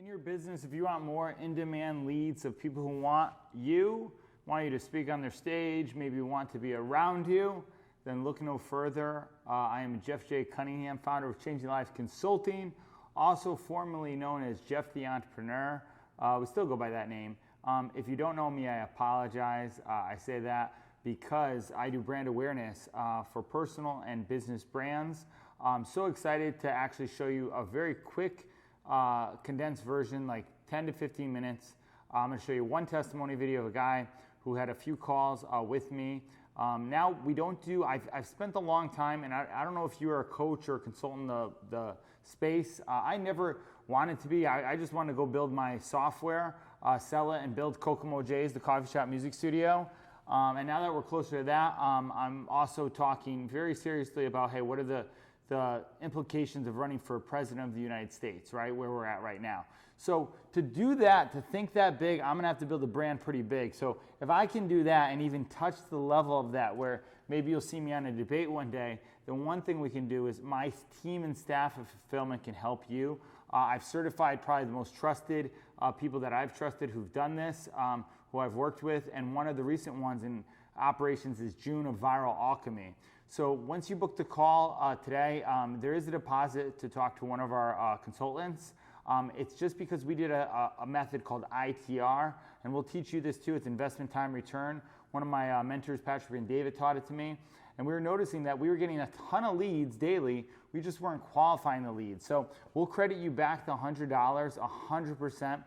In your business, if you want more in-demand leads of people who want you to speak on their stage, maybe want to be around you, then look no further. I am Jeff J. Cunningham, founder of Changing Lives Consulting, also formerly known as Jeff the Entrepreneur. We still go by that name. If you don't know me, I apologize. I say that because I do brand awareness for personal and business brands. I'm so excited to actually show you a very quick condensed version, like 10 to 15 minutes. I'm going to show you one testimony video of a guy who had a few calls with me. Now we don't do, I've spent a long time, and I don't know if you're a coach or a consultant in the space. I never wanted to be. I just wanted to go build my software, sell it, and build Kokomo J's, the coffee shop music studio. And now that we're closer to that, I'm also talking very seriously about, hey, what are the implications of running for president of the United States, right? Where we're at right now. So to do that, to think that big, I'm gonna have to build a brand pretty big. So if I can do that and even touch the level of that, where maybe you'll see me on a debate one day, then one thing we can do is my team and staff of fulfillment can help you. I've certified probably the most trusted people that I've trusted who've done this, who I've worked with, and one of the recent ones in operations is June of Viral Alchemy. So once you book the call today, there is a deposit to talk to one of our consultants. It's just because we did a method called ITR, and we'll teach you this too. It's investment time return. One of my mentors, Patrick and David, taught it to me. And we were noticing that we were getting a ton of leads daily. We just weren't qualifying the leads. So we'll credit you back the $100, 100%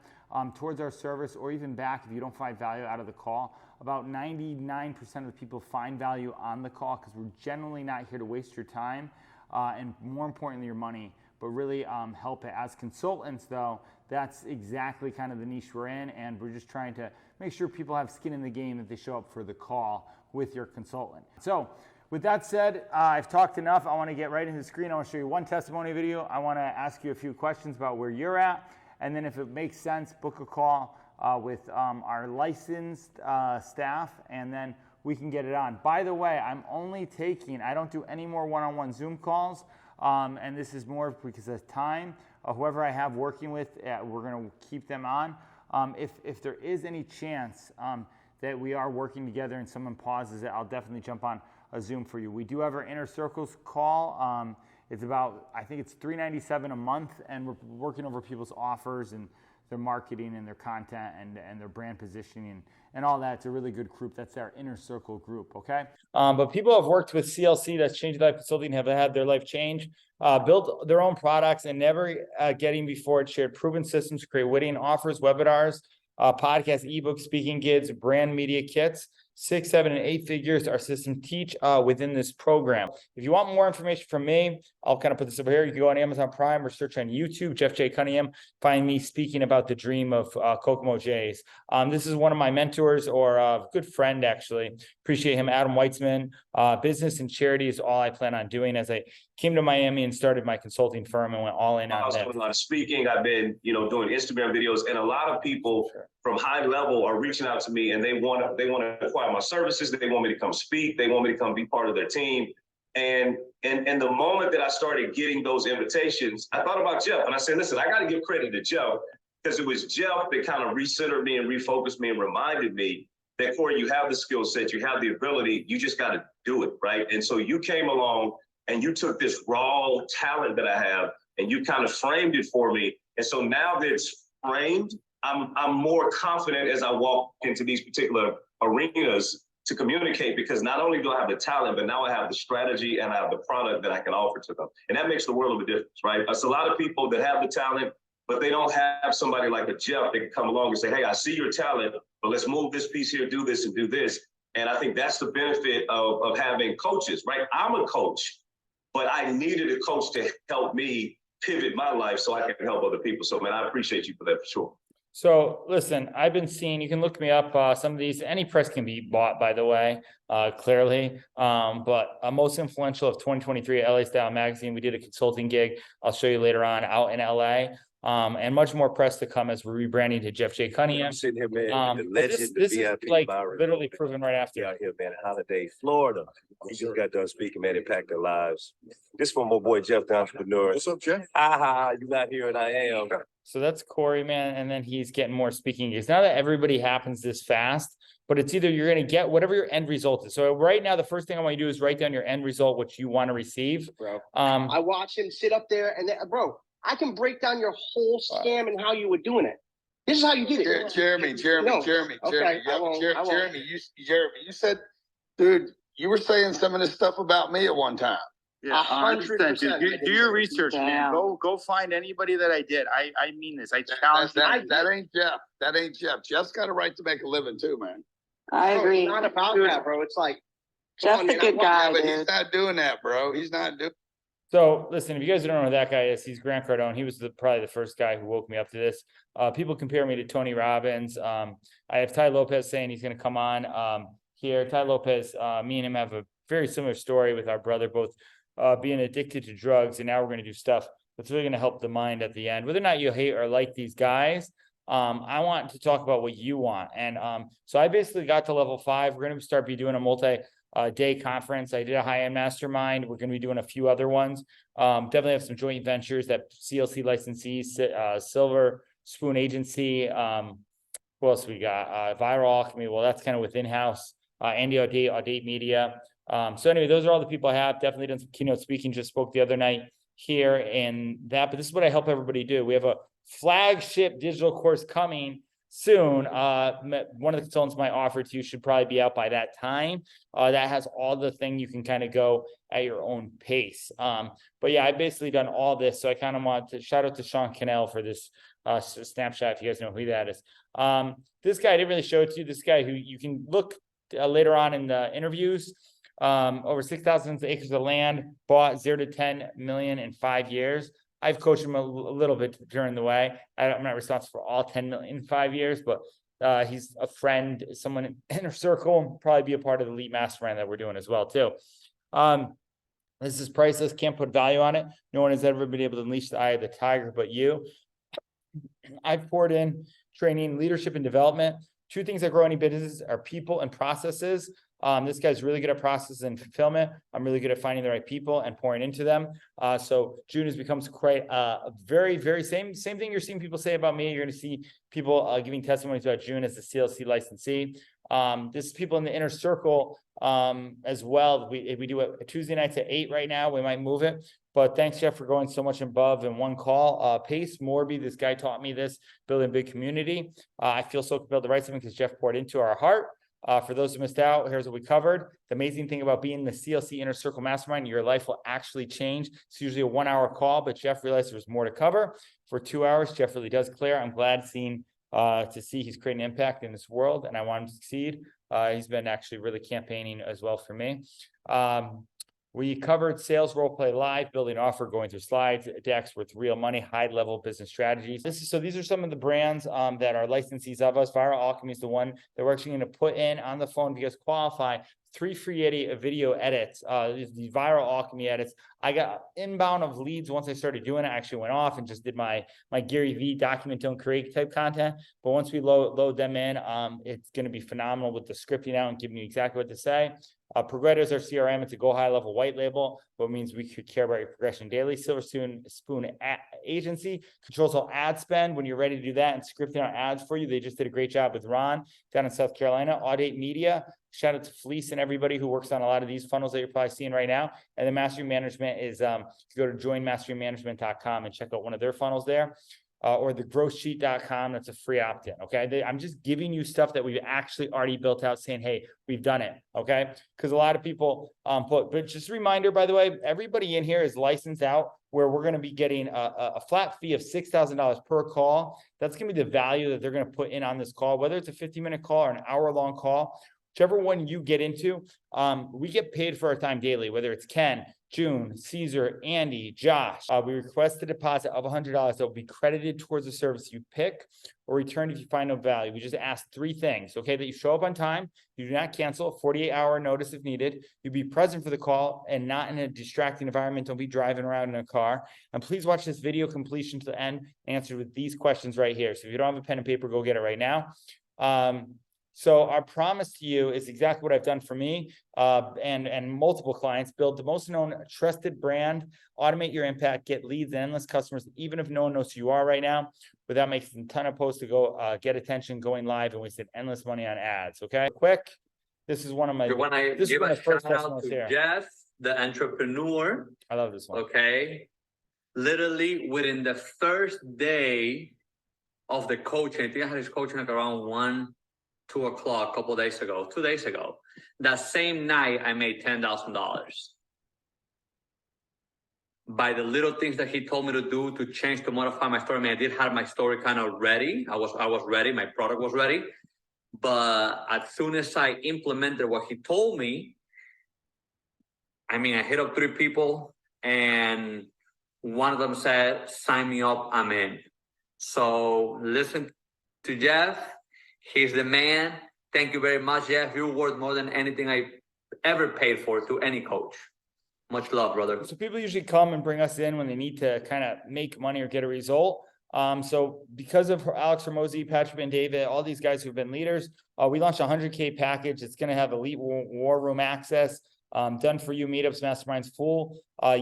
towards our service, or even back if you don't find value out of the call. About 99% of the people find value on the call because we're generally not here to waste your time and more importantly, your money, but really help it. As consultants though, that's exactly kind of the niche we're in, and we're just trying to make sure people have skin in the game that they show up for the call with your consultant. So with that said, I've talked enough. I want to get right into the screen. I want to show you one testimony video. I want to ask you a few questions about where you're at, and then if it makes sense, book a call with our licensed staff, and then we can get it on. By the way, I don't do any more one-on-one Zoom calls, and this is more because of time. Whoever I have working with, we're going to keep them on. If there is any chance that we are working together and someone pauses it, I'll definitely jump on a Zoom for you. We do have our Inner Circles call. It's about, I think it's $397 a month, and we're working over people's offers and their marketing and their content and their brand positioning and all that. It's a really good group. That's our Inner Circle group, okay? But people have worked with CLC, that's Changing Life Consulting, have had their life change, built their own products, and never getting before it shared proven systems to create winning offers, webinars, podcasts, ebooks, speaking gigs, brand media kits. 6, 7, and 8 figures our system teach within this program. If you want more information from me, I'll kind of put this over here. You can go on Amazon Prime or search on YouTube, Jeff J. Cunningham. Find me speaking about the dream of Kokomo J's. This is one of my mentors, or a good friend, actually. Appreciate him, Adam Weitzman. Business and charity is all I plan on doing, as I came to Miami and started my consulting firm and went all in on that. I was doing a lot of speaking. I've been, doing Instagram videos, and a lot of people from high level are reaching out to me, and they want to acquire my services. They want me to come speak. They want me to come be part of their team. And the moment that I started getting those invitations, I thought about Jeff, and I said, listen, I got to give credit to Jeff, because it was Jeff that kind of recentered me and refocused me and reminded me that, Corey, you have the skill set, you have the ability, you just got to do it, right? And so you came along and you took this raw talent that I have and you kind of framed it for me. And so now that it's framed, I'm more confident as I walk into these particular arenas to communicate, because not only do I have the talent, but now I have the strategy and I have the product that I can offer to them. And that makes the world of a difference, right? There's a lot of people that have the talent, but they don't have somebody like a Jeff that can come along and say, hey, I see your talent, but let's move this piece here, do this and do this. And I think that's the benefit of having coaches, right? I'm a coach, but I needed a coach to help me pivot my life so I can help other people. So, man, I appreciate you for that, for sure. So listen, I've been seeing, you can look me up, some of these, any press can be bought, by the way, clearly, but most influential of 2023 LA Style Magazine, we did a consulting gig. I'll show you later on out in LA. and much more press to come as we're rebranding to Jeff J. Cunningham. I'm sitting here, man. The But legend, this the is VIP like Byron. literally proven right after. Out here, man. Holiday, Florida. He just got done speaking, man. Impact their lives. This from my boy Jeff, the entrepreneur. What's up, Jeff? You're not here, and I am. So that's Corey, man, and then he's getting more speaking gigs. Now that everybody happens this fast, but it's either you're going to get whatever your end result is. So right now, the first thing I want you to do is write down your end result, which you want to receive. Bro, I watch him sit up there, and bro, I can break down your whole scam and how you were doing it. This is how you did it. Jeremy, Okay, Jeremy, you said, dude, you were saying some of this stuff about me at one time. Yeah, 100%. Do your research, man. Go find anybody that I did. I mean this. I challenge That ain't Jeff. That ain't Jeff. Jeff's got a right to make a living too, man. I agree. It's not about that, bro. It's like Jeff's a good guy, But dude. he's not doing that, bro. He's not doing. So listen, if you guys don't know who that guy is, he's Grant Cardone. He was probably the first guy who woke me up to this. People compare me to Tony Robbins. I have Ty Lopez saying he's going to come on here. Ty Lopez, me and him have a very similar story with our brother, both being addicted to drugs, and now we're going to do stuff that's really going to help the mind at the end. Whether or not you hate or like these guys, I want to talk about what you want. And so I basically got to level 5. We're going to start doing a multi-day conference. I did a high-end mastermind. We're going to be doing a few other ones. Definitely have some joint ventures that CLC licensees, Silver Spoon Agency. Who else we got? Viral Alchemy. Well, that's kind of within house. Andy Audate Media. So anyway, those are all the people I have. Definitely done some keynote speaking. Just spoke the other night here and that. But this is what I help everybody do. We have a flagship digital course coming soon. One of the consultants might offer to you, should probably be out by that time. That has all the thing you can kind of go at your own pace. But yeah, I basically done all this. So I kind of want to shout out to Sean Cannell for this snapshot, if you guys know who that is. This guy, I didn't really show it to you. This guy who you can look later on in the interviews. Over 6,000 acres of land, bought 0 to 10 million in 5 years. I've coached him a little bit during the way. I'm not responsible for all 10 million in 5 years, but he's a friend, someone in inner circle, probably be a part of the elite mastermind that we're doing as well too. This is priceless. Can't put value on it. No one has ever been able to unleash the eye of the tiger but you. I've poured in training, leadership, and development. 2 things that grow any businesses are people and processes. This guy's really good at process and fulfillment. I'm really good at finding the right people and pouring into them. So June has become quite a very, very same thing you're seeing people say about me. You're going to see people giving testimonies about June as the CLC licensee. This is people in the inner circle as well. We do it Tuesday nights at 8 right now. We might move it. But thanks, Jeff, for going so much above in one call. Pace Morby, this guy taught me this, building a big community. I feel so compelled to write something because Jeff poured into our heart. For those who missed out, here's what we covered. The amazing thing about being the CLC Inner Circle Mastermind, your life will actually change. It's usually a 1-hour call, but Jeff realized there was more to cover. For 2 hours, Jeff really does clear. I'm glad to see he's creating an impact in this world, and I want him to succeed. He's been actually really campaigning as well for me. We covered sales role play live, building offer, going through slides, decks with real money, high level business strategies. These are some of the brands that are licensees of us. Viral Alchemy is the one that we're actually going to put in on the phone. If you guys qualify, 3 free video edits, the Viral Alchemy edits. I got inbound of leads once I started doing it. I actually went off and just did my Gary V document, don't create type content. But once we load them in, it's going to be phenomenal with the scripting out and giving you exactly what to say. Progredo is our CRM. It's a go high level white label, but means we could care about your progression daily. Silver Spoon Agency controls all ad spend when you're ready to do that and scripting out ads for you. They just did a great job with Ron down in South Carolina. Audate Media. Shout out to Fleece and everybody who works on a lot of these funnels that you're probably seeing right now. And then Mastery Management is go to joinmasterymanagement.com and check out one of their funnels there. Or the growthsheet.com. That's a free opt-in. Okay. I'm just giving you stuff that we've actually already built out saying, hey, we've done it. Okay. Because a lot of people but just a reminder, by the way, everybody in here is licensed out where we're going to be getting a flat fee of $6,000 per call. That's going to be the value that they're going to put in on this call, whether it's a 50-minute call or an hour-long call. whichever one you get into, we get paid for our time daily, whether it's Ken, June, Caesar, Andy, Josh. We request a deposit of $100 that will be credited towards the service you pick or returned if you find no value. We just ask 3 things, okay? That you show up on time, you do not cancel, 48-hour notice if needed, you be present for the call and not in a distracting environment. Don't be driving around in a car. And please watch this video completion to the end, answered with these questions right here. So if you don't have a pen and paper, go get it right now. So our promise to you is exactly what I've done for me and multiple clients. Build the most known trusted brand, automate your impact, get leads and endless customers, even if no one knows who you are right now, without making a ton of posts to go get attention, going live, and wasting endless money on ads. Okay, quick. This is one of my. When I this give is a my first shout out testimonials to here. Jeff, the entrepreneur. I love this one. Okay, literally within the first day of the coaching, I think I had his coaching like around 1, 2 o'clock, a couple of days ago, 2 days ago. That same night, I made $10,000 by the little things that he told me to do to change, to modify my story. I mean, I did have my story kind of ready. I was ready. My product was ready. But as soon as I implemented what he told me, I mean, I hit up 3 people and one of them said, sign me up, I'm in. So listen to Jeff. He's the man. Thank you very much, Jeff. You're worth more than anything I ever paid for to any coach. Much love, brother. So people usually come and bring us in when they need to kind of make money or get a result. So because of Alex Hormozi, Patrick and David, all these guys who've been leaders, we launched a 100K package. It's going to have elite war room access, done for you meetups, masterminds, full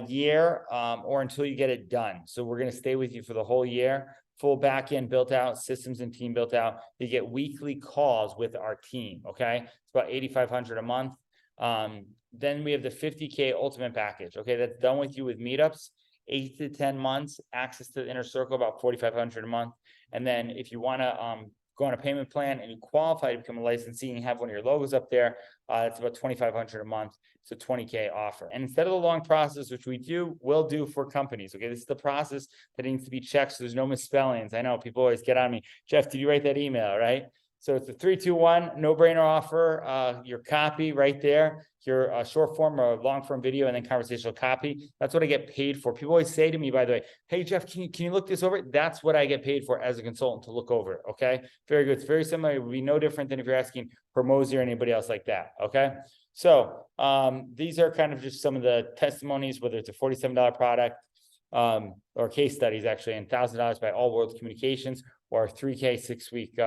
year or until you get it done. So we're going to stay with you for the whole year. Full back end built out, systems and team built out. You get weekly calls with our team. Okay, it's about $8,500 a month. Then we have the 50K ultimate package. Okay, that's done with you with meetups, 8 to 10 months, access to the inner circle, about $4,500 a month. And then if you want to go on a payment plan and you qualify to become a licensee and have one of your logos up there, it's about $2,500 a month. It's a 20K offer. And instead of the long process, which we'll do for companies. Okay, this is the process that needs to be checked so there's no misspellings. I know people always get on me. Jeff, did you write that email, right? So it's a 3, 2, 1, no-brainer offer. Your copy right there, your short form or long form video, and then conversational copy. That's what I get paid for. People always say to me, by the way, hey, Jeff, can you look this over? That's what I get paid for as a consultant to look over it. Okay, very good. It's very similar. It would be no different than if you're asking Hormozi or anybody else like that. Okay. So these are kind of just some of the testimonies, whether it's a $47 product or case studies actually, and $1,000 by All World Communications or 3K 6-week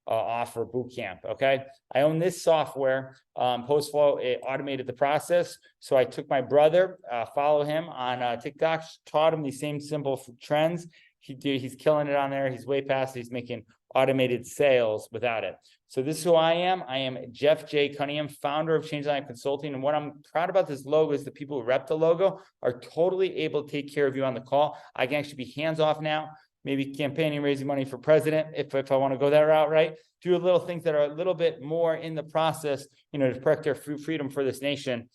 offer boot camp. Okay, I own this software. Postflow, it automated the process. So I took my brother, follow him on TikTok, taught him these same simple trends. He's killing it on there. He's way past it. He's making automated sales without it. So this is who I am. I am Jeff J. Cunningham, founder of Change Life Consulting. And what I'm proud about this logo is the people who rep the logo are totally able to take care of you on the call. I can actually be hands-off now, maybe campaigning, raising money for president, if I want to go that route, right? Do little things that are a little bit more in the process, to protect their freedom for this nation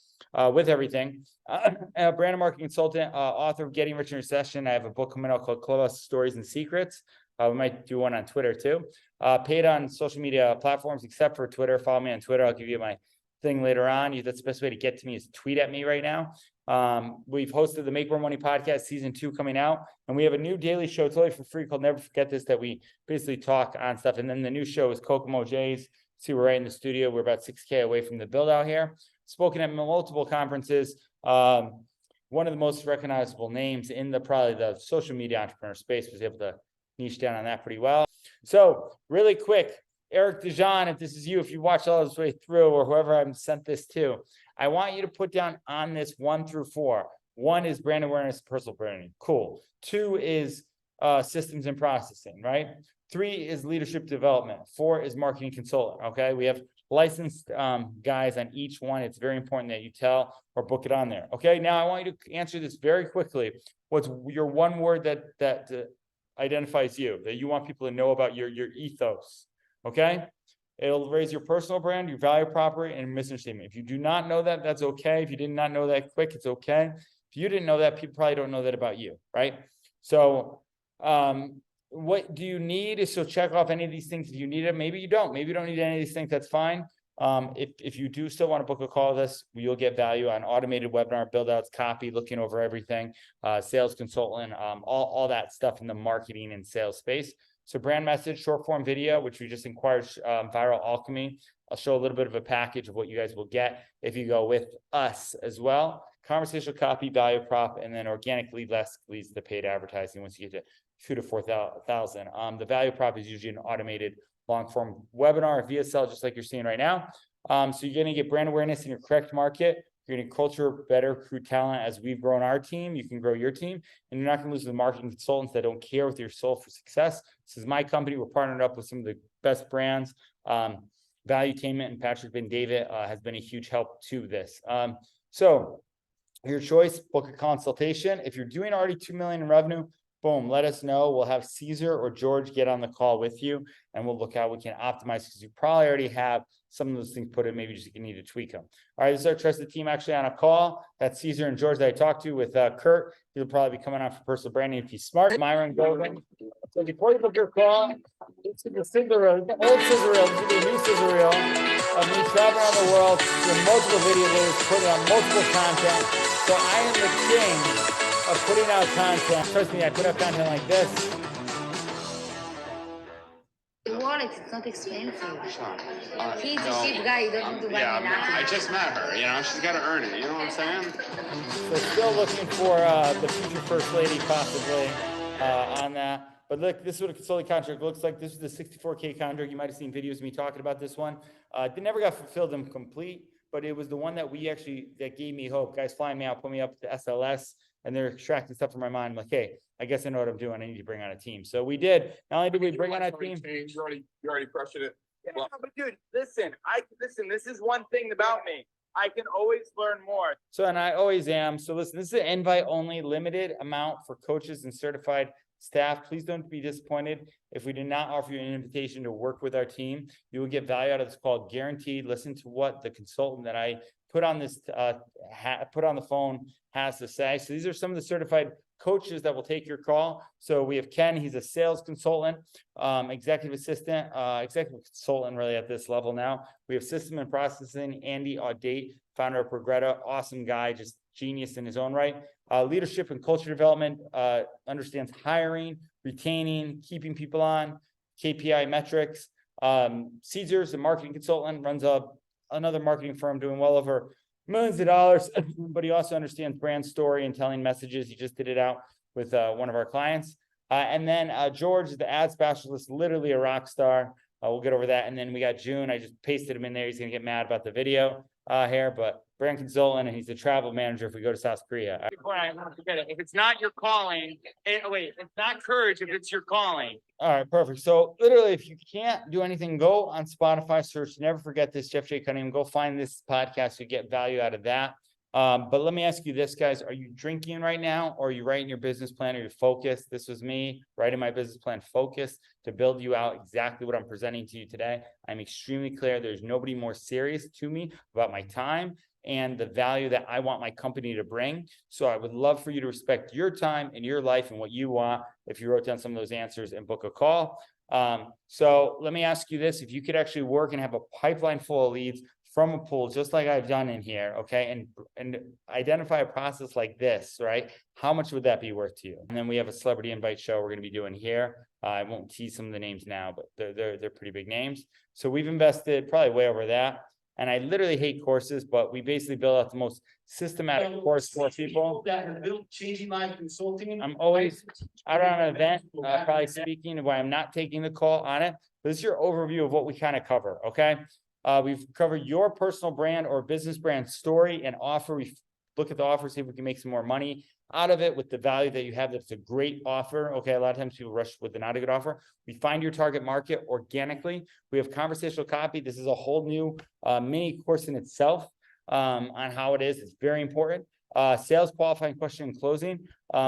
with everything. A brand and marketing consultant, author of Getting Rich in Recession. I have a book coming out called Clubhouse Stories and Secrets. We might do one on Twitter too. Paid on social media platforms, except for Twitter. Follow me on Twitter. I'll give you my thing later on. That's the best way to get to me is tweet at me right now. We've hosted the Make More Money podcast season 2 coming out, and we have a new daily show totally for free called Never Forget This, that we basically talk on stuff. And then the new show is Kokomo J's. See, we're right in the studio. We're about 6K away from the build out here. Spoken at multiple conferences. One of the most recognizable names in probably the social media entrepreneur space, was able to niche down on that pretty well. So really quick, Eric Dejan, if this is you, if you watch all this way through, or whoever I've sent this to, I want you to put down on this 1 through 4. 1 is brand awareness, personal branding. Cool. 2 is systems and processing, right? 3 is leadership development. 4 is marketing consultant. Okay. We have licensed guys on each one. It's very important that you tell or book it on there. Okay. Now I want you to answer this very quickly. What's your one word that identifies you, that you want people to know about your ethos? Okay. It'll raise your personal brand, your value property, and mission statement. If you do not know that, that's okay. If you did not know that quick, it's okay. If you didn't know that, people probably don't know that about you, right? So what do you need? So check off any of these things if you need it. Maybe you don't. Maybe you don't need any of these things. That's fine. If you do still want to book a call with us, you'll get value on automated webinar build outs, copy, looking over everything, sales consultant, all that stuff in the marketing and sales space. So brand message, short form video, which we just inquired, Viral Alchemy. I'll show a little bit of a package of what you guys will get if you go with us as well. Conversational copy, value prop, and then organic lead leads to paid advertising once you get to 2 to 4,000. The value prop is usually an automated long form webinar, VSL, just like you're seeing right now. So you're going to get brand awareness in your correct market. You're going to culture better recruit talent. As we've grown our team, you can grow your team, and you're not going to lose the marketing consultants that don't care with your soul for success. This is my company. We're partnered up with some of the best brands. Valuetainment and Patrick Ben David has been a huge help to this. So your choice, book a consultation. If you're doing already 2 million in revenue, boom, let us know. We'll have Caesar or George get on the call with you, and we'll look how we can optimize, because you probably already have some of those things put in, maybe just you need to tweak them. All right, this is our trusted team actually on a call. That's Caesar and George that I talked to with Kurt. He'll probably be coming on for personal branding if he's smart. Myron Golden. So before you book your call, it's the scissor reel, the old scissor reel, this is the new scissor reel of me traveling around the world, doing multiple videos, putting on multiple content. So I am the king of putting out content. Trust me, I put out content like this. You want it, it's not expensive. He's a cheap guy, you don't need to buy me nothing. I just met her, she's got to earn it, you know what I'm saying? So still looking for the future first lady possibly on that. But look, this is what a consulting contract looks like. This is the 64K contract. You might have seen videos of me talking about this one. It never got fulfilled and complete, but it was the one that that gave me hope. Guys flying me out, put me up to SLS, and they're extracting stuff from my mind. I'm like, hey, I guess I know what I'm doing. I need to bring on a team. So we did. Not only did we bring on a team. You already crushing it. Yeah, but dude, listen, this is one thing about me. I can always learn more. So, and I always am. So listen, this is an invite only, limited amount for coaches and certified staff. Please don't be disappointed if we do not offer you an invitation to work with our team. You will get value out of this call, guaranteed. Listen to what the consultant that I put on this, put on the phone has to say. So these are some of the certified coaches that will take your call. So we have Ken, he's a sales consultant, executive assistant, executive consultant really at this level now. We have system and processing, Andy Audate, founder of Progretta, awesome guy, just genius in his own right. Leadership and culture development, understands hiring, retaining, keeping people on, KPI metrics. Caesar's a marketing consultant, runs another marketing firm doing well over millions of dollars, but he also understands brand story and telling messages. He just did it out with one of our clients. And then George is the ad specialist, literally a rock star. We'll get over that. And then we got June. I just pasted him in there. He's going to get mad about the video here, but brand consultant, and he's the travel manager if we go to South Korea. I won't forget it. If it's not your calling, it's not courage if it's your calling. All right, perfect. So literally, if you can't do anything, go on Spotify, search. Never forget this, Jeff J. Cunningham. Go find this podcast. You get value out of that. But let me ask you this, guys. Are you drinking right now, or are you writing your business plan, or you're focused? This was me writing my business plan, focused to build you out exactly what I'm presenting to you today. I'm extremely clear. There's nobody more serious to me about my time and the value that I want my company to bring. So I would love for you to respect your time and your life and what you want if you wrote down some of those answers and book a call. So let me ask you this. If you could actually work and have a pipeline full of leads from a pool, just like I've done in here, okay, and identify a process like this, right? How much would that be worth to you? And then we have a celebrity invite show we're going to be doing here. I won't tease some of the names now, but they're pretty big names. So we've invested probably way over that. And I literally hate courses, but we basically build out the most systematic course for people. Changing my consulting. I'm always out on an event, probably speaking, where I'm not taking the call on it. But this is your overview of what we kind of cover, okay? We've covered your personal brand or business brand story and offer. We look at the offer, see if we can make some more money out of it with the value that you have. That's a great offer. Okay, a lot of times people rush with the not a good offer. We find your target market organically. We have conversational copy. This is a whole new mini course in itself on how it is. It's very important. Sales qualifying question and closing.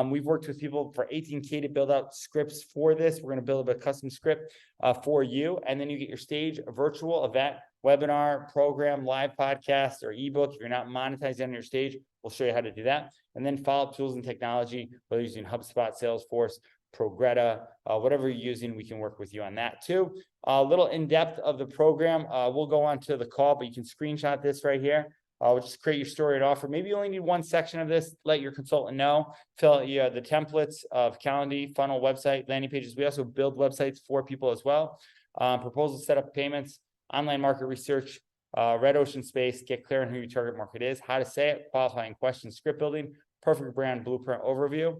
We've worked with people for 18K to build out scripts for this. We're going to build a custom script for you. And then you get your stage, a virtual event, webinar, program, live podcast, or ebook. If you're not monetizing on your stage, we'll show you how to do that. And then follow-up tools and technology, whether using HubSpot, Salesforce, Progretta, whatever you're using, we can work with you on that too. A little in depth of the program. We'll go on to the call, but you can screenshot this right here. We'll just create your story at offer. Maybe you only need one section of this. Let your consultant know. Fill out the templates of Calendly, funnel, website, landing pages. We also build websites for people as well. Proposal setup, payments, online market research, red ocean space, get clear on who your target market is, how to say it, qualifying questions, script building, perfect brand blueprint overview.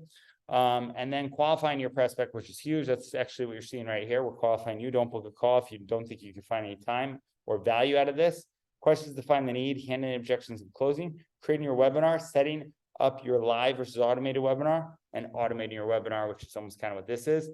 And then qualifying your prospect, which is huge. That's actually what you're seeing right here. We're qualifying you. Don't book a call if you don't think you can find any time or value out of this. Questions to find the need, handling objections and closing, creating your webinar, setting up your live versus automated webinar, and automating your webinar, which is almost kind of what this is.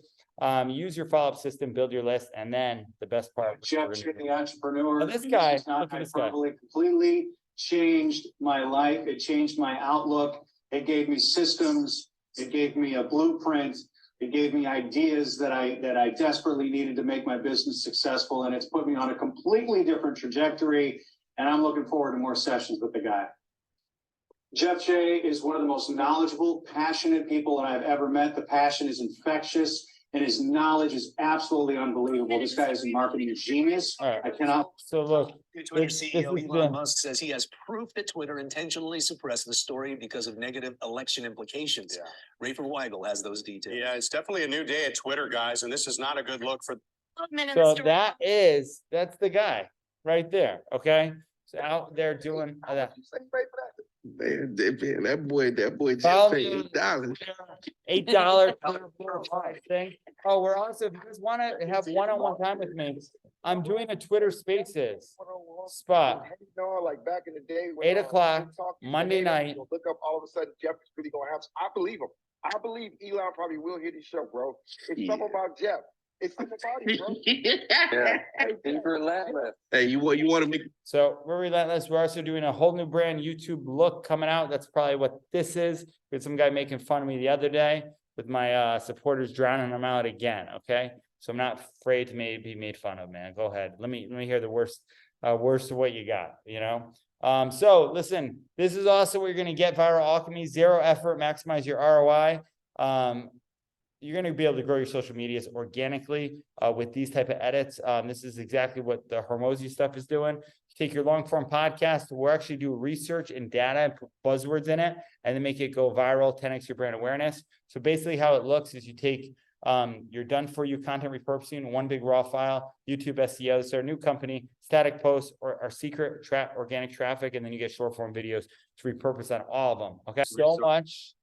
Use your follow-up system, build your list, and then the best part. Jeff, the entrepreneur. Now this guy, look at this guy. Completely changed my life. It changed my outlook. It gave me systems. It gave me a blueprint. It gave me ideas that I desperately needed to make my business successful. And it's put me on a completely different trajectory. And I'm looking forward to more sessions with the guy. Jeff J is one of the most knowledgeable, passionate people that I've ever met. The passion is infectious and his knowledge is absolutely unbelievable. This guy is a marketing genius. Right. I cannot. So look, Twitter this CEO is Elon the- Musk says he has proof that Twitter intentionally suppressed the story because of negative election implications. Yeah. Rayford Weigel has those details. Yeah, it's definitely a new day at Twitter, guys, and this is not a good look for. So that's the guy right there. Okay. So out there doing that. Man, that boy just Follow paid me. $8. $8 thing. Oh, we're also, if you guys want to have one-on-one time with me, I'm doing a Twitter Spaces spot. Like back in the day. 8 o'clock, Monday night. Look up, all of a sudden Jeff is really gonna have, I believe him. I believe Elon probably will hit his show, bro. It's something about Jeff. It's something about him, bro. Yeah. He's relentless. Hey, you want to make. So we're relentless. We're also doing a whole new brand YouTube look coming out. That's probably what this is. We had some guy making fun of me the other day with my supporters drowning them out again. Okay. So I'm not afraid to be made fun of, man. Go ahead. Let me hear the worst of what you got, you know? So listen, this is also what you're going to get. Viral Alchemy, 0 effort, maximize your ROI. You're going to be able to grow your social medias organically with these type of edits. This is exactly what the Hormozy stuff is doing. You take your long form podcast, we'll actually do research and data and put buzzwords in it, and then make it go viral, 10x your brand awareness. So basically how it looks is you take your done for you content repurposing, one big raw file, YouTube SEO, so our new company, static posts or our secret organic traffic, and then you get short form videos to repurpose on all of them. Okay, so much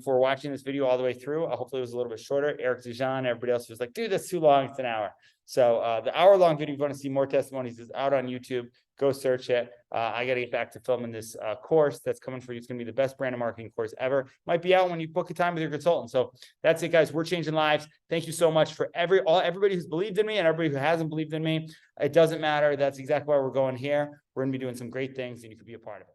for watching this video all the way through. Hopefully it was a little bit shorter. Eric Zijan, everybody else was like, dude, that's too long. It's an hour. So the hour-long video, if you want to see more testimonies, is out on YouTube. Go search it. I got to get back to filming this course that's coming for you. It's going to be the best brand and marketing course ever. Might be out when you book a time with your consultant. So that's it, guys. We're changing lives. Thank you so much for everybody who's believed in me and everybody who hasn't believed in me. It doesn't matter. That's exactly why we're going here. We're going to be doing some great things, and you could be a part of it.